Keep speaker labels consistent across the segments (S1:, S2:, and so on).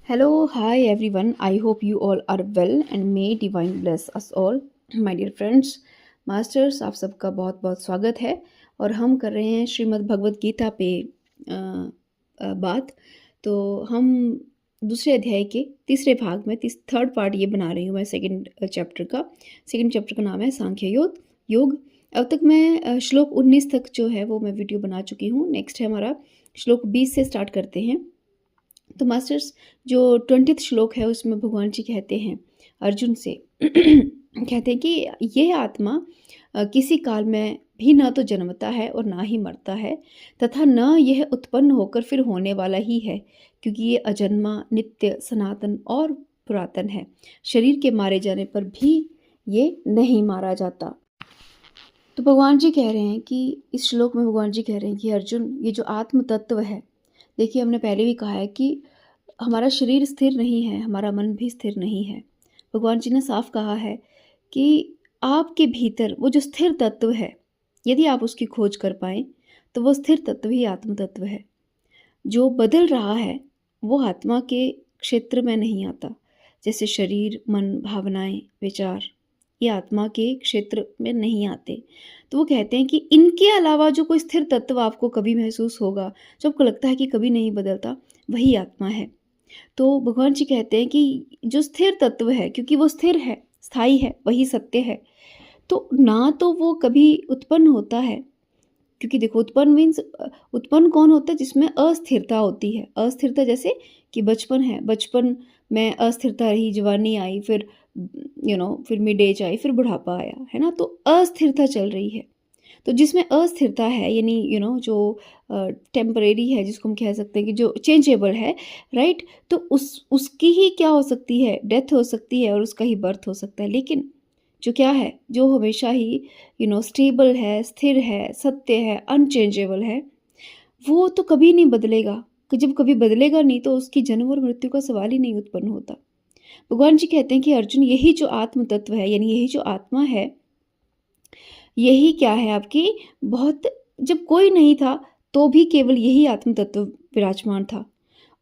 S1: Hello, hi everyone. I hope you all are well and may divine bless us all. My dear friends, masters आप सबका बहुत बहुत स्वागत है और हम कर रहे हैं श्रीमद् भगवत गीता पे बात। तो हम दूसरे अध्याय के तीसरे भाग में थर्ड पार्ट ये बना रही हूँ मैं सेकंड चैप्टर का नाम है सांख्य योग। अब तक मैं श्लोक 19 तक जो है वो मैं वीडियो बना चुकी हूँ। नेक्स्ट है हमारा श्लोक 20 से स्टार्ट करते हैं। तो मास्टर्स जो 20th श्लोक है उसमें भगवान जी कहते हैं अर्जुन से कहते हैं कि यह आत्मा किसी काल में भी न तो जन्मता है और ना ही मरता है तथा न यह उत्पन्न होकर फिर होने वाला ही है, क्योंकि ये अजन्मा, नित्य, सनातन और पुरातन है। शरीर के मारे जाने पर भी ये नहीं मारा जाता। तो भगवान जी कह रहे हैं कि इस श्लोक में भगवान जी कह रहे हैं कि अर्जुन, ये जो आत्म तत्व है, देखिए हमने पहले भी कहा है कि हमारा शरीर स्थिर नहीं है, हमारा मन भी स्थिर नहीं है। भगवान जी ने साफ कहा है कि आपके भीतर वो जो स्थिर तत्व है, यदि आप उसकी खोज कर पाएँ तो वो स्थिर तत्व ही आत्म तत्व है। जो बदल रहा है वो आत्मा के क्षेत्र में नहीं आता। जैसे शरीर, मन, भावनाएं, विचार ये आत्मा के क्षेत्र में नहीं आते। तो वो कहते हैं कि इनके अलावा जो कोई स्थिर तत्व आपको कभी महसूस होगा, जो आपको लगता है कि कभी नहीं बदलता, वही आत्मा है। तो भगवान जी कहते हैं कि जो स्थिर तत्व है, क्योंकि वो स्थिर है, स्थायी है, वही सत्य है। तो ना तो वो कभी उत्पन्न होता है, क्योंकि देखो उत्पन्न कौन होता है? जिसमें अस्थिरता होती है। अस्थिरता जैसे कि बचपन है, बचपन में अस्थिरता रही, जवानी आई, फिर फिर मिड एज आई, फिर बुढ़ापा आया, है ना? तो अस्थिरता चल रही है। तो जिसमें अस्थिरता है यानी जो टेम्परेरी है, जिसको हम कह सकते हैं कि जो चेंजेबल है, राइट? तो उसकी ही क्या हो सकती है? डेथ हो सकती है और उसका ही बर्थ हो सकता है। लेकिन जो क्या है, जो हमेशा ही स्टेबल है, स्थिर है, सत्य है, अनचेंजेबल है, वो तो कभी नहीं बदलेगा। कि जब कभी बदलेगा नहीं तो उसकी जन्म और मृत्यु का सवाल ही नहीं उत्पन्न होता। भगवान जी कहते हैं कि अर्जुन, यही जो आत्म तत्व है, यानी यही जो आत्मा है, यही क्या है आपकी बहुत जब कोई नहीं था तो भी केवल यही आत्म तत्व विराजमान था,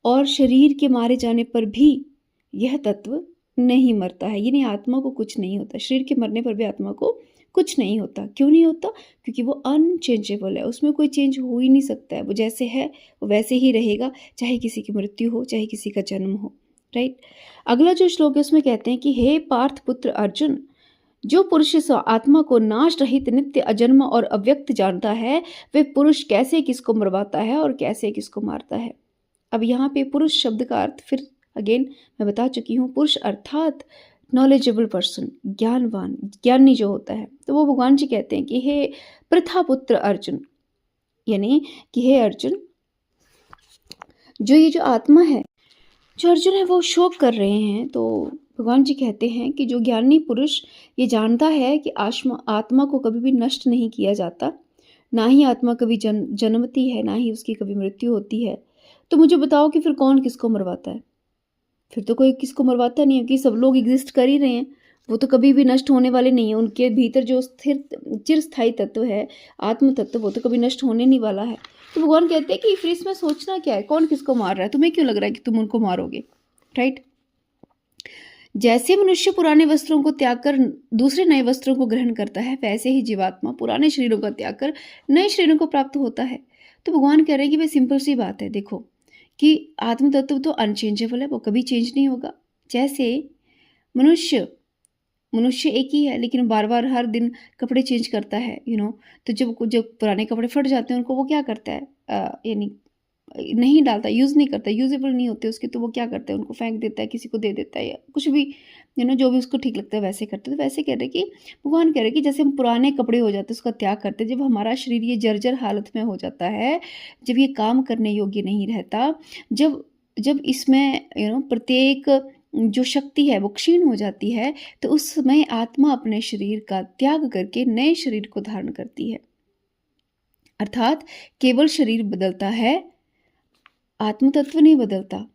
S1: और शरीर के मारे जाने पर भी यह तत्व नहीं मरता है। यानी आत्मा को कुछ नहीं होता, शरीर के मरने पर भी आत्मा को कुछ नहीं होता। क्यों नहीं होता? क्योंकि वो अनचेंजेबल है, उसमें कोई चेंज हो ही नहीं सकता है। वो जैसे है वो वैसे ही रहेगा, चाहे किसी की मृत्यु हो, चाहे किसी का जन्म हो, राइट? अगला जो श्लोक है उसमें कहते हैं कि हे पार्थ पुत्र अर्जुन, जो पुरुष इस आत्मा को नाश रहित, नित्य, अजन्मा और अव्यक्त जानता है, वे पुरुष कैसे किसको मरवाता है और कैसे किसको मारता है। अब यहाँ पे पुरुष शब्द का अर्थ फिर अगेन मैं बता चुकी हूँ। पुरुष अर्थात नॉलेजेबल पर्सन, ज्ञानवान, ज्ञानी जो होता है। तो वो भगवान जी कहते हैं कि हे प्रथापुत्र अर्जुन, यानी कि हे अर्जुन, जो ये जो आत्मा है, जो अर्जुन है वो शोक कर रहे हैं। तो भगवान जी कहते हैं कि जो ज्ञानी पुरुष ये जानता है कि आत्मा को कभी भी नष्ट नहीं किया जाता, ना ही आत्मा कभी जन्मती है, ना ही उसकी कभी मृत्यु होती है, तो मुझे बताओ कि फिर कौन किसको मरवाता है? फिर तो कोई किसको मरवाता नहीं है, कि सब लोग एग्जिस्ट कर ही रहे हैं। वो तो कभी भी नष्ट होने वाले नहीं है। उनके भीतर जो स्थिर चिरस्थायी तत्व है, आत्म तत्व, वो तो कभी नष्ट होने नहीं वाला है। तो भगवान कहते हैं कि फिर इसमें सोचना क्या है, कौन किसको मार रहा है? तुम्हें क्यों लग रहा है कि तुम उनको मारोगे, राइट? जैसे मनुष्य पुराने वस्त्रों को त्याग कर दूसरे नए वस्त्रों को ग्रहण करता है, वैसे ही जीवात्मा पुराने शरीरों का त्याग कर नए शरीरों को प्राप्त होता है। तो भगवान कह रहे हैं कि भाई सिंपल सी बात है, देखो कि आत्म तत्व तो अनचेंजेबल है, वो कभी चेंज नहीं होगा। जैसे मनुष्य मनुष्य एक ही है, लेकिन बार बार हर दिन कपड़े चेंज करता है, तो जब जब पुराने कपड़े फट जाते हैं उनको वो क्या करता है, यानी नहीं डालता, यूज़ नहीं करता, यूजेबल नहीं होते उसके, तो वो क्या करता है, उनको फेंक देता है, किसी को दे देता है, या कुछ भी जो भी उसको ठीक लगता है वैसे करते हैं। तो वैसे कह रहे हैं कि भगवान कह रहे हैं कि जैसे हम पुराने कपड़े हो जाते हैं उसका त्याग करते हैं, जब हमारा शरीर ये जर्जर हालत में हो जाता है, जब ये काम करने योग्य नहीं रहता, जब जब इसमें प्रत्येक जो शक्ति है वो क्षीण हो जाती है, तो उस समय आत्मा अपने शरीर का त्याग करके नए शरीर को धारण करती है। अर्थात केवल शरीर बदलता है, आत्म तत्व नहीं बदलता।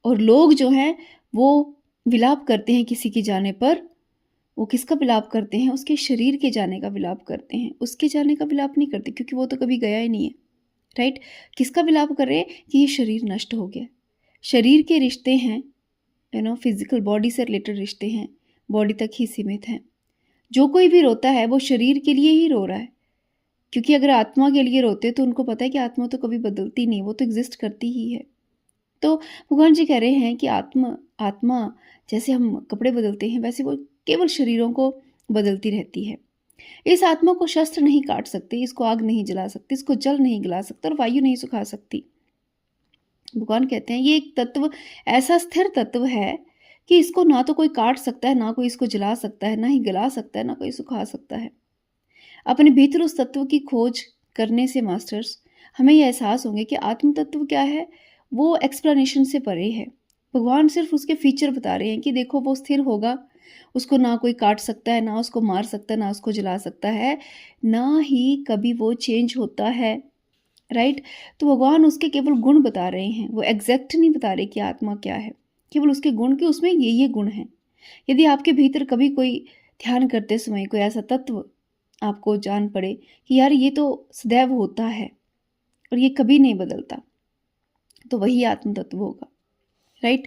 S1: और लोग जो हैं वो विलाप करते हैं किसी के जाने पर। वो किसका विलाप करते हैं? उसके शरीर के जाने का विलाप करते हैं, उसके जाने का विलाप नहीं करते, क्योंकि वो तो कभी गया ही नहीं है, राइट? किसका विलाप कर रहे हैं? कि ये शरीर नष्ट हो गया। शरीर के रिश्ते हैं, फिजिकल बॉडी से रिलेटेड रिश्ते हैं, बॉडी तक ही सीमित हैं। जो कोई भी रोता है वो शरीर के लिए ही रो रहा है, क्योंकि अगर आत्मा के लिए रोते तो उनको पता है कि आत्मा तो कभी बदलती नहीं, वो तो एग्जिस्ट करती ही है। तो भगवान जी कह रहे हैं कि आत्मा आत्मा जैसे हम कपड़े बदलते हैं वैसे वो केवल शरीरों को बदलती रहती है। इस आत्मा को शस्त्र नहीं काट सकते, इसको आग नहीं जला सकती, इसको जल नहीं गला सकता और वायु नहीं सुखा सकती। भगवान कहते हैं ये एक तत्व ऐसा स्थिर तत्व है कि इसको ना तो कोई काट सकता है, ना कोई इसको जला सकता है, ना ही गला सकता है, ना कोई सुखा सकता है। अपने भीतर उस तत्व की खोज करने से मास्टर्स हमें यह एहसास होंगे कि आत्म तत्व क्या है, वो एक्सप्लेनेशन से परे है। भगवान सिर्फ उसके फीचर बता रहे हैं कि देखो वो स्थिर होगा, उसको ना कोई काट सकता है, ना उसको मार सकता है, ना उसको जला सकता है, ना ही कभी वो चेंज होता है। राइट। तो भगवान उसके केवल गुण बता रहे हैं, वो एग्जैक्ट नहीं बता रहे कि आत्मा क्या है, केवल उसके गुण के उसमें ये गुण हैं। यदि आपके भीतर कभी कोई ध्यान करते समय कोई ऐसा तत्व आपको जान पड़े कि यार ये तो सदैव होता है और ये कभी नहीं बदलता, तो वही आत्म तत्व होगा। राइट।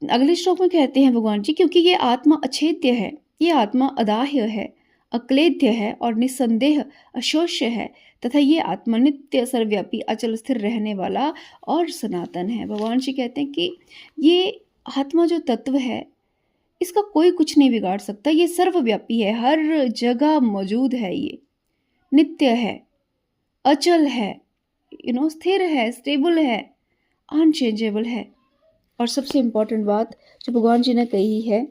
S1: अगले श्लोक में कहते हैं भगवान जी, क्योंकि ये आत्मा अछेद्य है, ये आत्मा अदाह्य है, अक्लेद्य है और निस्संदेह अशोष्य है, तथा ये आत्मा नित्य सर्वव्यापी अचल स्थिर रहने वाला और सनातन है। भगवान जी कहते हैं कि ये आत्मा जो तत्व है इसका कोई कुछ नहीं बिगाड़ सकता, ये सर्वव्यापी है, हर जगह मौजूद है, ये नित्य है, अचल है, स्थिर है, स्टेबल है, अनचेंजेबल है। और सबसे इम्पोर्टेंट बात जो भगवान जी ने कही है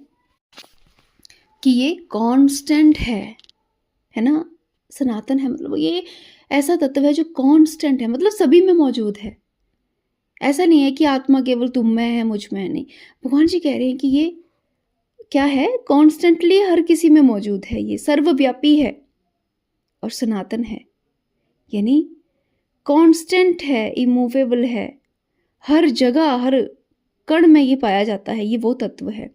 S1: कि ये कांस्टेंट है ना, सनातन है, मतलब ये ऐसा तत्व है जो कांस्टेंट है, मतलब सभी में मौजूद है। ऐसा नहीं है कि आत्मा केवल तुम में है, मुझ में है, नहीं। भगवान जी कह रहे हैं कि ये क्या है, कॉन्स्टेंटली हर किसी में मौजूद है, ये सर्वव्यापी है और सनातन है, यानी कांस्टेंट है, इमूवेबल है, हर जगह हर कण में ये पाया जाता है, ये वो तत्व है।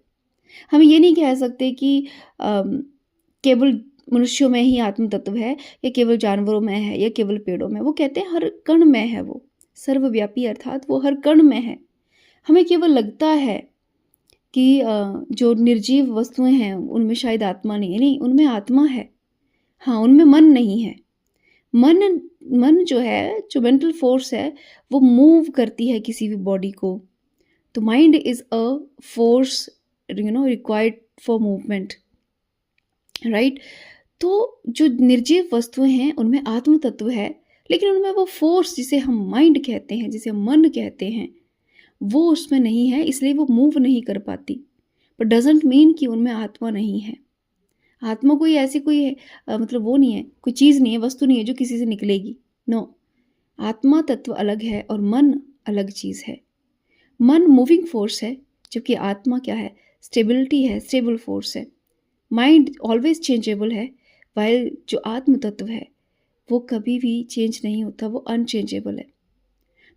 S1: हम ये नहीं कह सकते कि केवल मनुष्यों में ही आत्म तत्व है, या केवल जानवरों में है, या केवल पेड़ों में। वो कहते हैं हर कण में है, वो सर्वव्यापी अर्थात वो हर कण में है। हमें केवल लगता है कि जो निर्जीव वस्तुएं हैं उनमें शायद आत्मा नहीं है, नहीं, उनमें आत्मा है। हाँ, उनमें मन नहीं है। मन जो है, जो मेंटल फोर्स है, वो मूव करती है किसी भी बॉडी को। तो mind is a force required for movement. Right. तो जो निर्जीव वस्तुएं हैं उनमें आत्म तत्व है, लेकिन उनमें वो फोर्स जिसे हम माइंड कहते हैं, जिसे हम मन कहते हैं, वो उसमें नहीं है, इसलिए वो मूव नहीं कर पाती। बट डजेंट मीन कि उनमें आत्मा नहीं है। आत्मा कोई ऐसी कोई मतलब वो नहीं है, कोई चीज़ नहीं है, वस्तु नहीं है जो किसी से निकलेगी। नो, आत्मा तत्व अलग है और मन अलग चीज़ है। मन मूविंग फोर्स है, जबकि आत्मा क्या है, स्टेबिलिटी है, स्टेबल फोर्स है। माइंड ऑलवेज चेंजेबल है, वाइल जो आत्म तत्व है वो कभी भी चेंज नहीं होता, वो अनचेंजेबल है।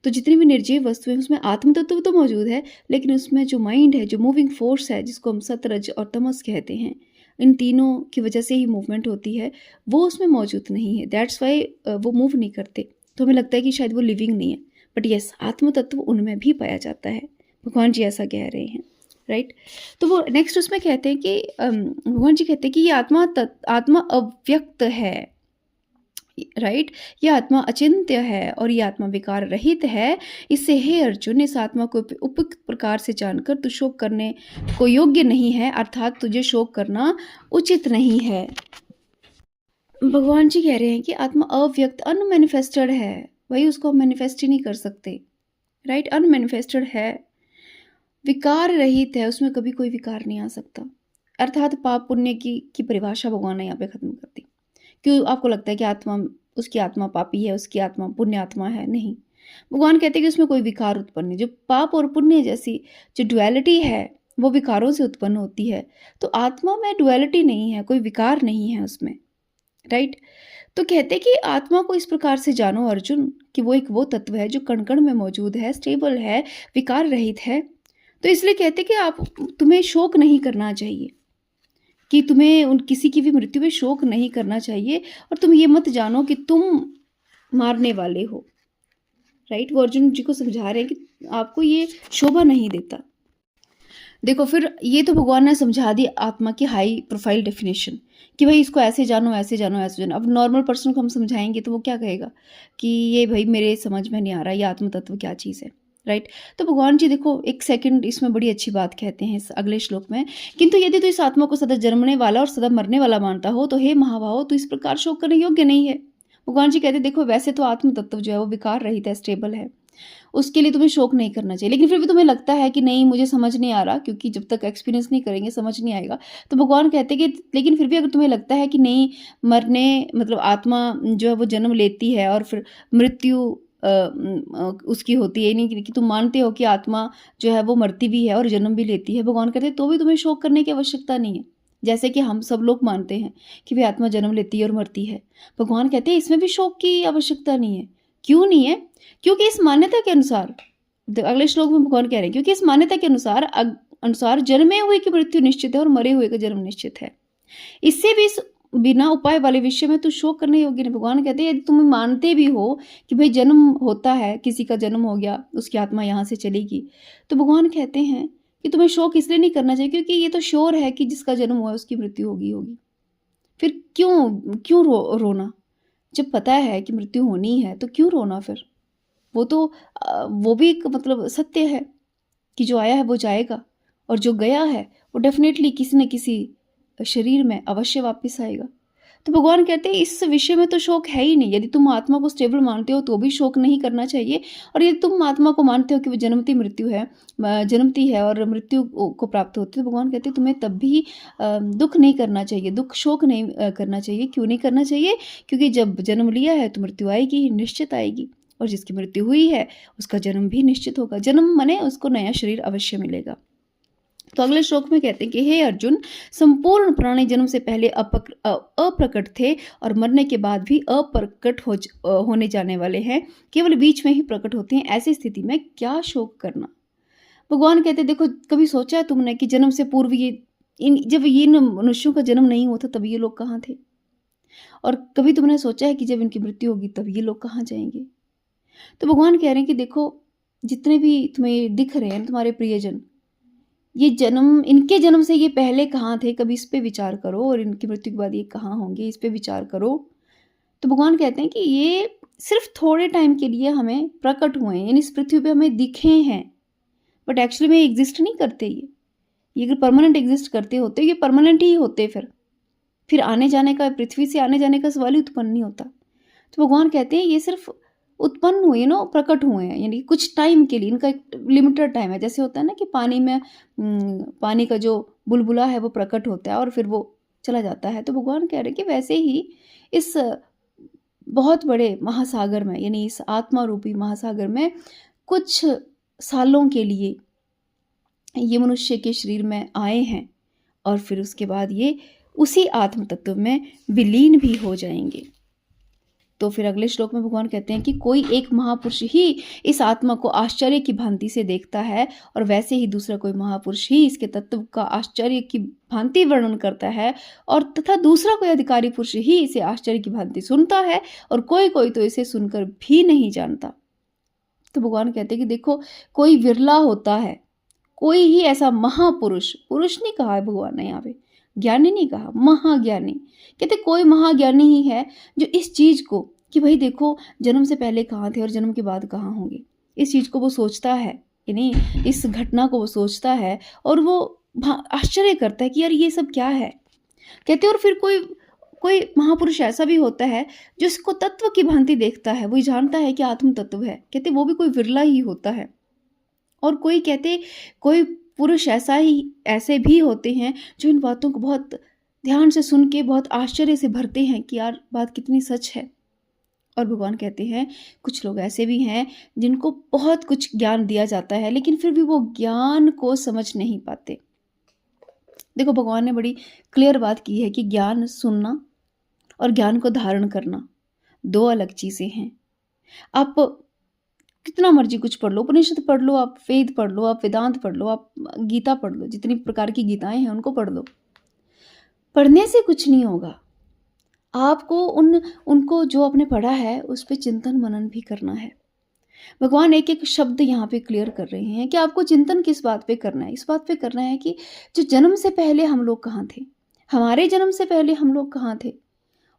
S1: तो जितनी भी निर्जीव वस्तु है उसमें आत्म तत्व तो मौजूद है, लेकिन उसमें जो माइंड है, जो मूविंग फोर्स है, जिसको हम सतरज और तमस कहते हैं, इन तीनों की वजह से ही मूवमेंट होती है, वो उसमें मौजूद नहीं है। दैट्स वाई वो मूव नहीं करते। तो हमें लगता है कि शायद वो लिविंग नहीं है, बट यस, आत्म तत्व उनमें भी पाया जाता है। भगवान जी ऐसा कह रहे हैं। राइट। तो वो नेक्स्ट उसमें कहते हैं कि भगवान जी कहते हैं कि ये आत्मा अव्यक्त है। राइट। ये आत्मा अचिंत्य है और ये आत्मा विकार रहित है। इससे हे अर्जुन, इस आत्मा को उपयुक्त प्रकार से जानकर तू शोक करने को योग्य नहीं है, अर्थात तुझे शोक करना उचित नहीं है। भगवान जी कह रहे हैं कि आत्मा अव्यक्त, अनमैनिफेस्टेड है, वही उसको हम मैनिफेस्ट ही नहीं कर सकते। राइट। अनमैनिफेस्टेड है, विकार रहित है, उसमें कभी कोई विकार नहीं आ सकता। अर्थात पाप पुण्य की परिभाषा भगवान ने यहाँ पे खत्म कर दी। क्यों आपको लगता है कि आत्मा, उसकी आत्मा पापी है, उसकी आत्मा पुण्य आत्मा है? नहीं, भगवान कहते हैं कि उसमें कोई विकार उत्पन्न नहीं। जो पाप और पुण्य जैसी जो डुअलिटी है वो विकारों से उत्पन्न होती है, तो आत्मा में डुअलिटी नहीं है, कोई विकार नहीं है उसमें। राइट। तो कहते हैं कि आत्मा को इस प्रकार से जानो अर्जुन कि वो एक वो तत्व है जो कण कण में मौजूद है, स्टेबल है, विकार रहित है। तो इसलिए कहते हैं कि तुम्हें शोक नहीं करना चाहिए, कि तुम्हें उन किसी की भी मृत्यु में शोक नहीं करना चाहिए, और तुम ये मत जानो कि तुम मारने वाले हो। राइट। वो अर्जुन जी को समझा रहे हैं कि आपको ये शोभा नहीं देता। देखो फिर ये तो भगवान ने समझा दी आत्मा की हाई प्रोफाइल डेफिनेशन कि भाई इसको ऐसे जानो, ऐसे जानो, ऐसे जानो। अब नॉर्मल पर्सन को हम समझाएँगे तो वो क्या कहेगा कि ये भई मेरे समझ में नहीं आ रहा, ये आत्म तत्व क्या चीज़ है, राइट? तो भगवान जी देखो एक सेकंड इसमें बड़ी अच्छी बात कहते हैं इस अगले श्लोक में, किंतु यदि तू इस आत्मा को सदा जन्मने वाला और सदा मरने वाला मानता हो, तो हे महाबाहो तू इस प्रकार शोक करने योग्य नहीं है। भगवान जी कहते हैं देखो वैसे तो आत्म तत्व जो है वो विकार रहित है, स्टेबल है। उसके लिए तुम्हें शोक नहीं करना चाहिए। लेकिन फिर भी तुम्हें लगता है कि नहीं मुझे समझ नहीं आ रहा, क्योंकि जब तक एक्सपीरियंस नहीं करेंगे समझ नहीं आएगा। तो भगवान कहते हैं कि लेकिन फिर भी अगर तुम्हें लगता है कि नहीं मरने मतलब आत्मा जो है वो जन्म लेती है और फिर मृत्यु उसकी होती है, ये नहीं कि तुम मानते हो कि आत्मा जो है वो मरती भी है और जन्म भी लेती है। भगवान कहते हैं तो भी तुम्हें शोक करने की आवश्यकता नहीं है। जैसे कि हम सब लोग मानते हैं कि भाई आत्मा जन्म लेती है और मरती है। भगवान कहते हैं इसमें भी शोक की आवश्यकता नहीं है। क्यों नहीं है? क्योंकि इस मान्यता के अनुसार अगले श्लोक में भगवान कह रहे हैं क्योंकि इस मान्यता के अनुसार जन्मे हुए की मृत्यु निश्चित है और मरे हुए का जन्म निश्चित है। इससे भी इस बिना उपाय वाले विषय में तू शोक करने योग्य नहीं। भगवान कहते हैं यदि तुम मानते भी हो कि भाई जन्म होता है, किसी का जन्म हो गया, उसकी आत्मा यहाँ से चलेगी, तो भगवान कहते हैं कि तुम्हें शोक इसलिए नहीं करना चाहिए क्योंकि ये तो श्योर है कि जिसका जन्म हुआ है उसकी मृत्यु होगी। फिर क्यों रोना? जब पता है कि मृत्यु होनी है तो क्यों रोना फिर? वो तो वो भी एक मतलब सत्य है कि जो आया है वो जाएगा और जो गया है वो डेफ़िनेटली किसी न किसी शरीर में अवश्य वापस आएगा। तो भगवान कहते हैं इस विषय में तो शोक है ही नहीं। यदि तुम आत्मा को स्टेबल मानते हो तो भी शोक नहीं करना चाहिए, और यदि तुम आत्मा को मानते हो कि वो जन्मती है और मृत्यु को प्राप्त होती है, तो भगवान कहते हैं तुम्हें तब भी दुःख नहीं करना चाहिए, शोक नहीं करना चाहिए। क्यों नहीं करना चाहिए? क्योंकि जब जन्म लिया है तो मृत्यु आएगी ही, निश्चित आएगी, और जिसकी मृत्यु हुई है उसका जन्म भी निश्चित होगा। जन्म माने उसको नया शरीर अवश्य मिलेगा। तो अगले श्लोक में कहते हैं कि हे अर्जुन, संपूर्ण प्राणी जन्म से पहले अप्रकट थे और मरने के बाद भी अप्रकट होने जाने वाले हैं, केवल बीच में ही प्रकट होते हैं। ऐसी स्थिति में क्या शोक करना? भगवान कहते हैं देखो कभी सोचा है तुमने कि जन्म से पूर्व जब इन मनुष्यों का जन्म नहीं हुआ था तब ये लोग कहाँ थे? और कभी तुमने सोचा है कि जब इनकी मृत्यु होगी तब ये लोग कहाँ जाएंगे? तो भगवान कह रहे हैं कि देखो जितने भी तुम्हें दिख रहे हैं तुम्हारे प्रियजन, ये जन्म इनके जन्म से ये पहले कहाँ थे, कभी इस पे विचार करो, और इनकी मृत्यु के बाद ये कहाँ होंगे, इस पे विचार करो। तो भगवान कहते हैं कि ये सिर्फ थोड़े टाइम के लिए हमें प्रकट हुए हैं, यानी इस पृथ्वी पे हमें दिखे हैं, बट एक्चुअली में एग्जिस्ट नहीं करते। ये अगर परमानेंट एग्जिस्ट करते होते ये परमानेंट ही होते, फिर आने जाने का, पृथ्वी से आने जाने का सवाल ही उत्पन्न नहीं होता। तो भगवान कहते हैं ये सिर्फ उत्पन्न हुए ना, प्रकट हुए हैं, यानी कुछ टाइम के लिए, इनका एक लिमिटेड टाइम है। जैसे होता है ना कि पानी में पानी का जो बुलबुला है वो प्रकट होता है और फिर वो चला जाता है। तो भगवान कह रहे हैं कि वैसे ही इस बहुत बड़े महासागर में, यानी इस आत्मा रूपी महासागर में कुछ सालों के लिए ये मनुष्य के शरीर में आए हैं और फिर उसके बाद ये उसी आत्म तत्व में विलीन भी हो जाएंगे। तो फिर अगले श्लोक में भगवान कहते हैं कि कोई एक महापुरुष ही इस आत्मा को आश्चर्य की भांति से देखता है, और वैसे ही दूसरा कोई महापुरुष ही इसके तत्व का आश्चर्य की भांति वर्णन करता है, और तथा दूसरा कोई अधिकारी पुरुष ही इसे आश्चर्य की भांति सुनता है, और कोई कोई तो इसे सुनकर भी नहीं जानता। तो भगवान कहते हैं कि देखो कोई विरला होता है, कोई ही ऐसा महापुरुष, पुरुष नहीं कहा है भगवान ने यहाँ पे, ज्ञानी नहीं कहा, महाज्ञानी। कहते कोई महाज्ञानी ही है जो इस चीज को कि भाई देखो जन्म से पहले कहाँ थे और जन्म के बाद कहाँ होंगे, इस चीज को वो सोचता है, यानी इस घटना को वो सोचता है और वो आश्चर्य करता है कि यार ये सब क्या है। कहते और फिर कोई कोई महापुरुष ऐसा भी होता है जो इसको तत्व की भांति देखता है, वही जानता है कि आत्म तत्व है। कहते वो भी कोई विरला ही होता है। और कोई कहते कोई पुरुष ऐसे भी होते हैं जो इन बातों को बहुत ध्यान से सुन के बहुत आश्चर्य से भरते हैं कि यार बात कितनी सच है। और भगवान कहते हैं कुछ लोग ऐसे भी हैं जिनको बहुत कुछ ज्ञान दिया जाता है लेकिन फिर भी वो ज्ञान को समझ नहीं पाते। देखो भगवान ने बड़ी क्लियर बात की है कि ज्ञान सुनना और ज्ञान को धारण करना दो अलग चीज़ें हैं। आप कितना मर्जी कुछ पढ़ लो, उपनिषद पढ़ लो, आप वेद पढ़ लो, आप वेदांत पढ़ लो, आप गीता पढ़ लो, जितनी प्रकार की गीताएं हैं उनको पढ़ लो, पढ़ने से कुछ नहीं होगा। आपको उनको जो आपने पढ़ा है उस पर चिंतन मनन भी करना है। भगवान एक एक शब्द यहाँ पे क्लियर कर रहे हैं कि आपको चिंतन किस बात पे करना है। इस बात पे करना है कि जो जन्म से पहले हम लोग कहाँ थे, हमारे जन्म से पहले हम लोग कहाँ थे,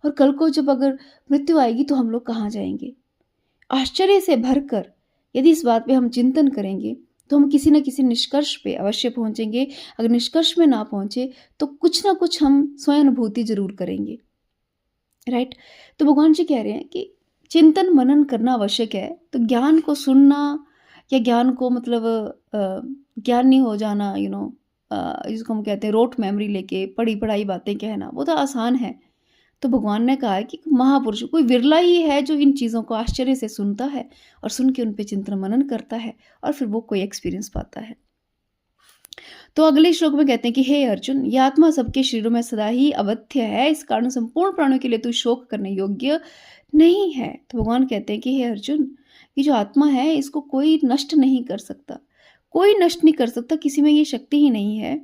S1: और कल को जब अगर मृत्यु आएगी तो हम लोग कहाँ जाएंगे। आश्चर्य से भरकर यदि इस बात पे हम चिंतन करेंगे तो हम किसी न किसी निष्कर्ष पे अवश्य पहुंचेंगे। अगर निष्कर्ष में ना पहुंचे तो कुछ ना कुछ हम स्वयं अनुभूति जरूर करेंगे, राइट। तो भगवान जी कह रहे हैं कि चिंतन मनन करना आवश्यक है। तो ज्ञान को सुनना या ज्ञान को मतलब ज्ञान नहीं हो जाना, जिसको हम कहते हैं रोट मेमोरी लेके पढ़ी पढ़ाई बातें कहना, वो तो आसान है। तो भगवान ने कहा है कि महापुरुष कोई विरला ही है जो इन चीज़ों को आश्चर्य से सुनता है और सुन के उन पे चिंतन मनन करता है और फिर वो कोई एक्सपीरियंस पाता है। तो अगले श्लोक में कहते हैं कि हे अर्जुन, ये आत्मा सबके शरीरों में सदा ही अवध्य है, इस कारण संपूर्ण प्राणियों के लिए तू शोक करने योग्य नहीं है। तो भगवान कहते हैं कि हे अर्जुन, ये जो आत्मा है इसको कोई नष्ट नहीं कर सकता, कोई नष्ट नहीं कर सकता, किसी में ये शक्ति ही नहीं है।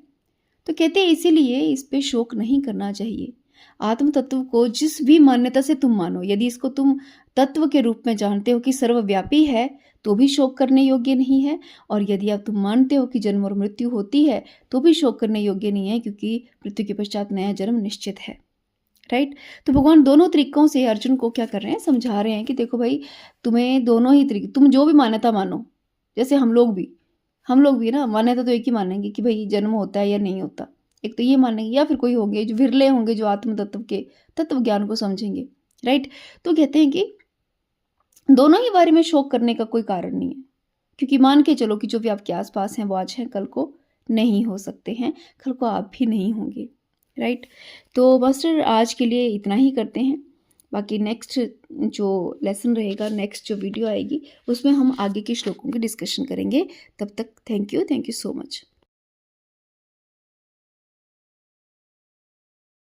S1: तो कहते हैं इसीलिए इस पे शोक नहीं करना चाहिए। आत्म तत्व को जिस भी मान्यता से तुम मानो, यदि इसको तुम तत्व के रूप में जानते हो कि सर्वव्यापी है, तो भी शोक करने योग्य नहीं है। और यदि आप तुम मानते हो कि जन्म और मृत्यु होती है तो भी शोक करने योग्य नहीं है, क्योंकि मृत्यु के पश्चात नया जन्म निश्चित है, राइट। तो भगवान दोनों तरीकों से अर्जुन को क्या कर रहे हैं, समझा रहे हैं कि देखो भाई, तुम्हें दोनों ही तरीके, तुम जो भी मान्यता मानो, जैसे हम लोग भी ना मान्यता तो एक ही मानेंगे कि भाई जन्म होता है या नहीं होता। एक तो ये मानेंगे, या फिर कोई होंगे जो विरले होंगे जो आत्म तत्व के तत्व ज्ञान को समझेंगे, राइट। तो कहते हैं कि दोनों ही बारे में शोक करने का कोई कारण नहीं है, क्योंकि मान के चलो कि जो भी आपके आसपास हैं वो आज हैं, कल को नहीं हो सकते हैं, कल को आप भी नहीं होंगे, राइट। तो मास्टर आज के लिए इतना ही करते हैं। बाकी नेक्स्ट जो लेसन रहेगा, नेक्स्ट जो वीडियो आएगी उसमें हम आगे के श्लोकों की डिस्कशन करेंगे। तब तक थैंक यू सो मच।